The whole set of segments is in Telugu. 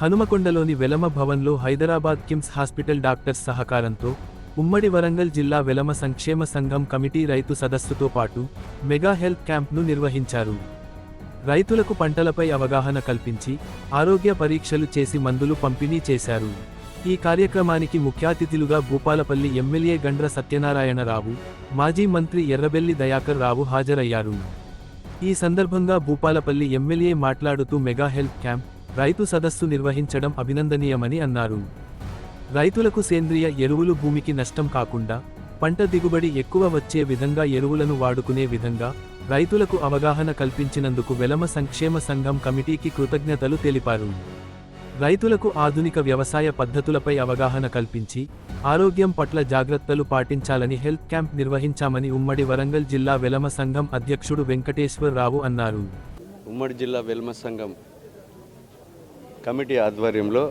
హనుమకొండలోని వెలమ భవన్లో హైదరాబాద్ కిమ్స్ హాస్పిటల్ డాక్టర్స్ సహకారంతో ఉమ్మడి వరంగల్ జిల్లా వెలమ సంక్షేమ సంఘం కమిటీ రైతు సదస్సుతో పాటు మెగా హెల్త్ క్యాంప్ను నిర్వహించారు. రైతులకు పంటలపై అవగాహన కల్పించి ఆరోగ్య పరీక్షలు చేసి మందులు పంపిణీ చేశారు. ఈ కార్యక్రమానికి ముఖ్యాతిథులుగా భూపాలపల్లి ఎమ్మెల్యే గండ్ర సత్యనారాయణరావు, మాజీ మంత్రి ఎర్రబెల్లి దయాకర్ రావు హాజరయ్యారు. ఈ సందర్భంగా భూపాలపల్లి ఎమ్మెల్యే మాట్లాడుతూ మెగా హెల్త్ క్యాంప్, రైతు సదస్సు నిర్వహించడం అభినందనీయమని అన్నారు. రైతులకు సేంద్రియ ఎరువులు భూమికి నష్టం కాకుండా పంట దిగుబడి ఎక్కువ వచ్చే విధంగా ఎరువులను వాడుకునే విధంగా రైతులకు అవగాహన కల్పించినందుకు వెలమ సంక్షేమ సంఘం కమిటీకి కృతజ్ఞతలు తెలిపారు. రైతులకు ఆధునిక వ్యవసాయ పద్ధతులపై అవగాహన కల్పించి ఆరోగ్యం పట్ల జాగ్రత్తలు పాటించాలని హెల్త్ క్యాంప్ నిర్వహించామని ఉమ్మడి వరంగల్ జిల్లా వెలమ సంఘం అధ్యక్షుడు వెంకటేశ్వరరావు అన్నారు. ఉమ్మడి జిల్లా వెలమ సంఘం కమిటీ ఆధ్వర్యంలో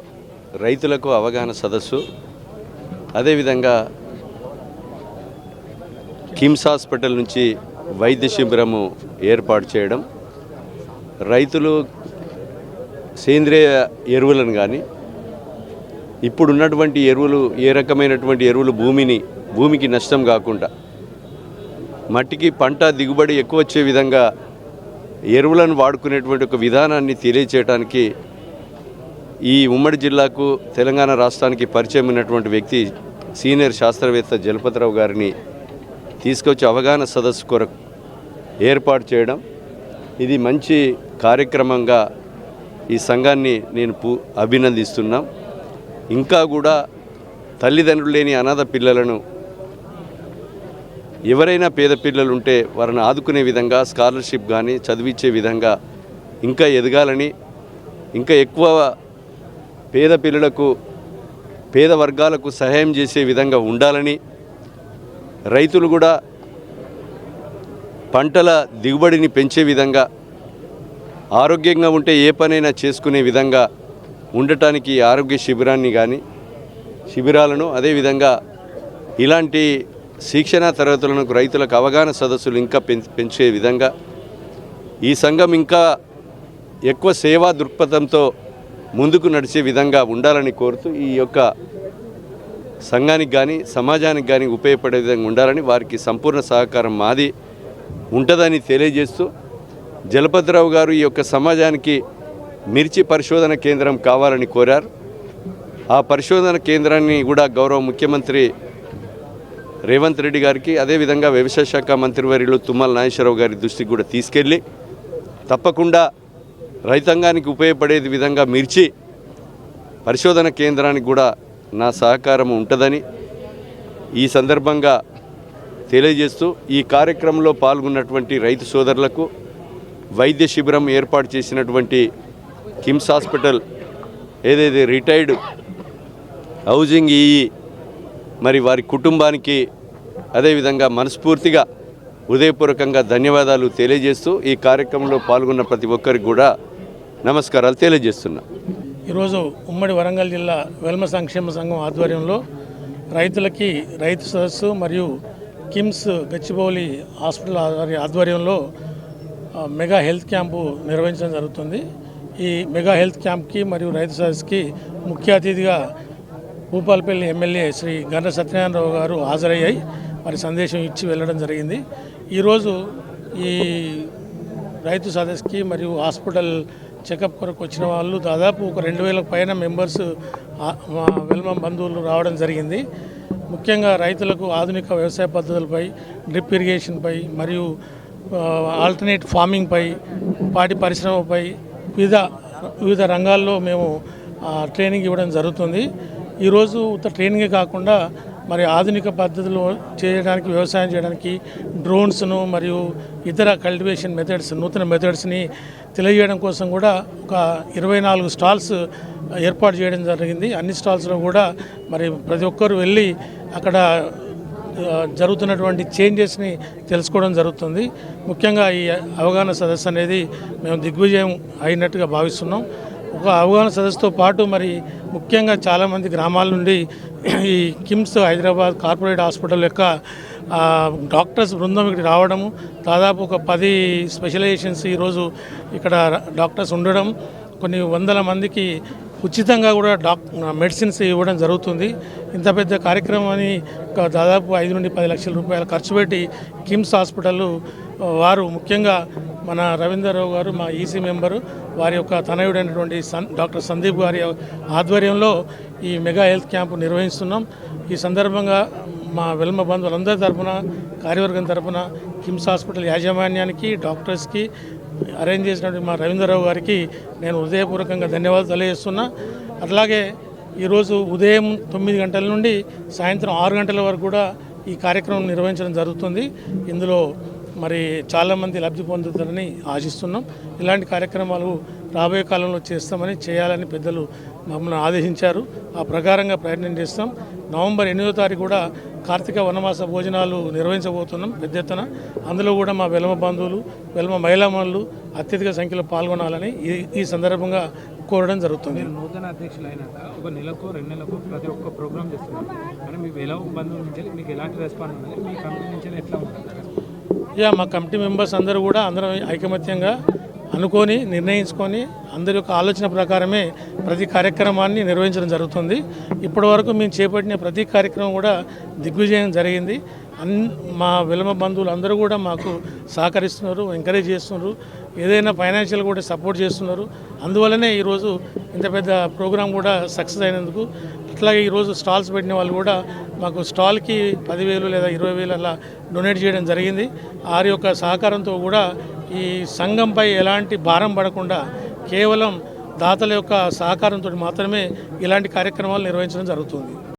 రైతులకు అవగాహన సదస్సు, అదేవిధంగా కిమ్స్ హాస్పిటల్ నుంచి వైద్య శిబిరము ఏర్పాటు చేయడం, రైతులు సేంద్రియ ఎరువులను కానీ ఇప్పుడున్నటువంటి ఎరువులు ఏ రకమైనటువంటి ఎరువులు భూమికి నష్టం కాకుండా మట్టికి పంట దిగుబడి ఎక్కువ వచ్చే విధంగా ఎరువులను వాడుకునేటువంటి ఒక విధానాన్ని తెలియచేయడానికి ఈ ఉమ్మడి జిల్లాకు తెలంగాణ రాష్ట్రానికి పరిచయం ఉన్నటువంటి వ్యక్తి సీనియర్ శాస్త్రవేత్త జలపతిరావు గారిని తీసుకొచ్చి అవగాహన సదస్సు కొరకు ఏర్పాటు చేయడం, ఇది మంచి కార్యక్రమంగా ఈ సంఘాన్ని నేను అభినందిస్తున్నాం. ఇంకా కూడా తల్లిదండ్రులు లేని అనాథ పిల్లలను, ఎవరైనా పేద పిల్లలు ఉంటే వారిని ఆదుకునే విధంగా స్కాలర్షిప్ కానీ చదివించే విధంగా ఇంకా ఎదగాలని, ఇంకా ఎక్కువ పేద పిల్లలకు, పేద వర్గాలకు సహాయం చేసే విధంగా ఉండాలని, రైతులు కూడా పంటల దిగుబడిని పెంచే విధంగా, ఆరోగ్యంగా ఉంటే ఏ పనైనా చేసుకునే విధంగా ఉండటానికి ఆరోగ్య శిబిరాలను అదేవిధంగా ఇలాంటి శిక్షణా తరగతులను రైతులకు అవగాహన సదస్సులు ఇంకా పెంచే విధంగా ఈ సంఘం ఇంకా ఎక్కువ సేవా దృక్పథంతో ముందుకు నడిచే విధంగా ఉండాలని కోరుతూ ఈ యొక్క సంఘానికి కానీ సమాజానికి కానీ ఉపయోగపడే విధంగా ఉండాలని, వారికి సంపూర్ణ సహకారం మాది ఉంటుందని తెలియజేస్తూ, జలపతిరావు గారు ఈ యొక్క సమాజానికి మిర్చి పరిశోధన కేంద్రం కావాలని కోరారు. ఆ పరిశోధన కేంద్రాన్ని కూడా గౌరవ ముఖ్యమంత్రి రేవంత్ రెడ్డి గారికి, అదేవిధంగా వ్యవసాయ శాఖ మంత్రివర్యులు తుమ్మల నాగేశ్వరరావు గారి దృష్టికి కూడా తీసుకెళ్ళి తప్పకుండా రైతాంగానికి ఉపయోగపడే విధంగా మిర్చి పరిశోధన కేంద్రానికి కూడా నా సహకారం ఉంటుందని ఈ సందర్భంగా తెలియజేస్తూ, ఈ కార్యక్రమంలో పాల్గొన్నటువంటి రైతు సోదరులకు, వైద్య శిబిరం ఏర్పాటు చేసినటువంటి కిమ్స్ హాస్పిటల్ ఏదైతే రిటైర్డ్ హౌసింగ్ మరి వారి కుటుంబానికి అదేవిధంగా మనస్ఫూర్తిగా హృదయపూర్వకంగా ధన్యవాదాలు తెలియజేస్తూ, ఈ కార్యక్రమంలో పాల్గొన్న ప్రతి ఒక్కరికి కూడా నమస్కారాలు తెలియజేస్తున్నా. ఈరోజు ఉమ్మడి వరంగల్ జిల్లా వెల్మ సంక్షేమ సంఘం ఆధ్వర్యంలో రైతులకి రైతు సదస్సు మరియు కిమ్స్ గచ్చిబౌలి హాస్పిటల్ ఆధ్వర్యంలో మెగా హెల్త్ క్యాంపు నిర్వహించడం జరుగుతుంది. ఈ మెగా హెల్త్ క్యాంప్కి మరియు రైతు సదస్సుకి ముఖ్య అతిథిగా భూపాలపల్లి ఎమ్మెల్యే శ్రీ గండ్ర సత్యనారాయణరావు గారు హాజరయ్యాయి మరి సందేశం ఇచ్చి వెళ్ళడం జరిగింది. ఈరోజు ఈ రైతు సదస్సుకి మరియు హాస్పిటల్ చెకప్ కొరకు వచ్చిన వాళ్ళు దాదాపు ఒక 2000 పైన మెంబర్స్ మా వెల్మ బంధువులు రావడం జరిగింది. ముఖ్యంగా రైతులకు ఆధునిక వ్యవసాయ పద్ధతులపై, డ్రిప్ ఇరిగేషన్పై మరియు ఆల్టర్నేట్ ఫార్మింగ్పై, పాడి పరిశ్రమపై వివిధ రంగాల్లో మేము ట్రైనింగ్ ఇవ్వడం జరుగుతుంది. ఈరోజు ట్రైనింగే కాకుండా మరి ఆధునిక పద్ధతులు చేయడానికి, వ్యవసాయం చేయడానికి డ్రోన్స్ను మరియు ఇతర కల్టివేషన్ మెథడ్స్, నూతన మెథడ్స్ని తెలియజేయడం కోసం కూడా ఒక 24 స్టాల్స్ ఏర్పాటు చేయడం జరిగింది. అన్ని స్టాల్స్లో కూడా మరి ప్రతి ఒక్కరు వెళ్ళి అక్కడ జరుగుతున్నటువంటి చేంజెస్ని తెలుసుకోవడం జరుగుతుంది. ముఖ్యంగా ఈ అవగాహన సదస్సు అనేది మేము దిగ్విజయం అయినట్టుగా భావిస్తున్నాం. ఒక అవగాహన సదస్సుతో పాటు మరి ముఖ్యంగా చాలామంది గ్రామాల నుండి ఈ కిమ్స్ హైదరాబాద్ కార్పొరేట్ హాస్పిటల్ యొక్క డాక్టర్స్ బృందం ఇక్కడ రావడము, దాదాపు ఒక 10 స్పెషలైజేషన్స్ ఈరోజు ఇక్కడ డాక్టర్స్ ఉండడం, కొన్ని వందల మందికి ఉచితంగా కూడా మెడిసిన్స్ ఇవ్వడం జరుగుతుంది. ఇంత పెద్ద కార్యక్రమాన్ని దాదాపు 5 నుండి 10 లక్షల రూపాయలు ఖర్చు పెట్టి కిమ్స్ హాస్పిటల్ వారు ముఖ్యంగా మన రవీంద్రరావు గారు మా ఈసీ మెంబరు వారి యొక్క తనయుడైనటువంటి డాక్టర్ సందీప్ గారి ఆధ్వర్యంలో ఈ మెగా హెల్త్ క్యాంపు నిర్వహిస్తున్నాం. ఈ సందర్భంగా మా వెల్మ బంధువులందరి తరఫున కార్యవర్గం తరఫున కిమ్స్ హాస్పిటల్ యాజమాన్యానికి డాక్టర్స్కి అరేంజ్ చేసినటువంటి మా రవీంద్రరావు గారికి నేను హృదయపూర్వకంగా ధన్యవాదాలు తెలియజేస్తున్నా. అట్లాగే ఈరోజు ఉదయం 9 గంటల నుండి సాయంత్రం 6 గంటల వరకు కూడా ఈ కార్యక్రమం నిర్వహించడం జరుగుతుంది. ఇందులో మరి చాలామంది లబ్ధి పొందుతారని ఆశిస్తున్నాం. ఇలాంటి కార్యక్రమాలు రాబోయే కాలంలో చేయాలని పెద్దలు మమ్మల్ని ఆదేశించారు. ఆ ప్రకారంగా ప్రయత్నం చేస్తాం. నవంబర్ 8వ తారీఖు కూడా కార్తీక వనమాస భోజనాలు నిర్వహించబోతున్నాం పెద్ద ఎత్తున. అందులో కూడా మా వెలమ బంధువులు వెలమ మహిళా మనులు అత్యధిక సంఖ్యలో పాల్గొనాలని ఈ సందర్భంగా కోరడం జరుగుతుంది. నూతన అధ్యక్షులు అయినాక ఒక నెలకు 2 నెలలకు ప్రతి ఒక్క ప్రోగ్రామ్ చేస్తున్నారు. కానీ మీ వెలమ బంధువుల నుంచి మీకు ఎలాంటి రెస్పాన్స్ ఉంది, మీ కమిటీ నుంచి ఎట్లా ఉంటుంది? మా కమిటీ మెంబర్స్ అందరూ కూడా అందరం ఐకమత్యంగా అనుకొని నిర్ణయించుకొని అందరి యొక్క ఆలోచన ప్రకారమే ప్రతి కార్యక్రమాన్ని నిర్వహించడం జరుగుతుంది. ఇప్పటివరకు మేము చేపట్టిన ప్రతి కార్యక్రమం కూడా దిగ్విజయం జరిగింది. మా వెలమ బంధువులు అందరూ కూడా మాకు సహకరిస్తున్నారు, ఎంకరేజ్ చేస్తున్నారు, ఏదైనా ఫైనాన్షియల్ కూడా సపోర్ట్ చేస్తున్నారు. అందువల్లనే ఈరోజు ఇంత పెద్ద ప్రోగ్రాం కూడా సక్సెస్ అయినందుకు. అట్లాగే ఈరోజు స్టాల్స్ పెట్టిన వాళ్ళు కూడా మాకు స్టాల్కి 10,000 లేదా 20,000 అలా డొనేట్ చేయడం జరిగింది. వారి యొక్క సహకారంతో కూడా ఈ సంఘంపై ఎలాంటి భారం పడకుండా కేవలం దాతల యొక్క సహకారంతో మాత్రమే ఇలాంటి కార్యక్రమాలు నిర్వహించడం జరుగుతుంది.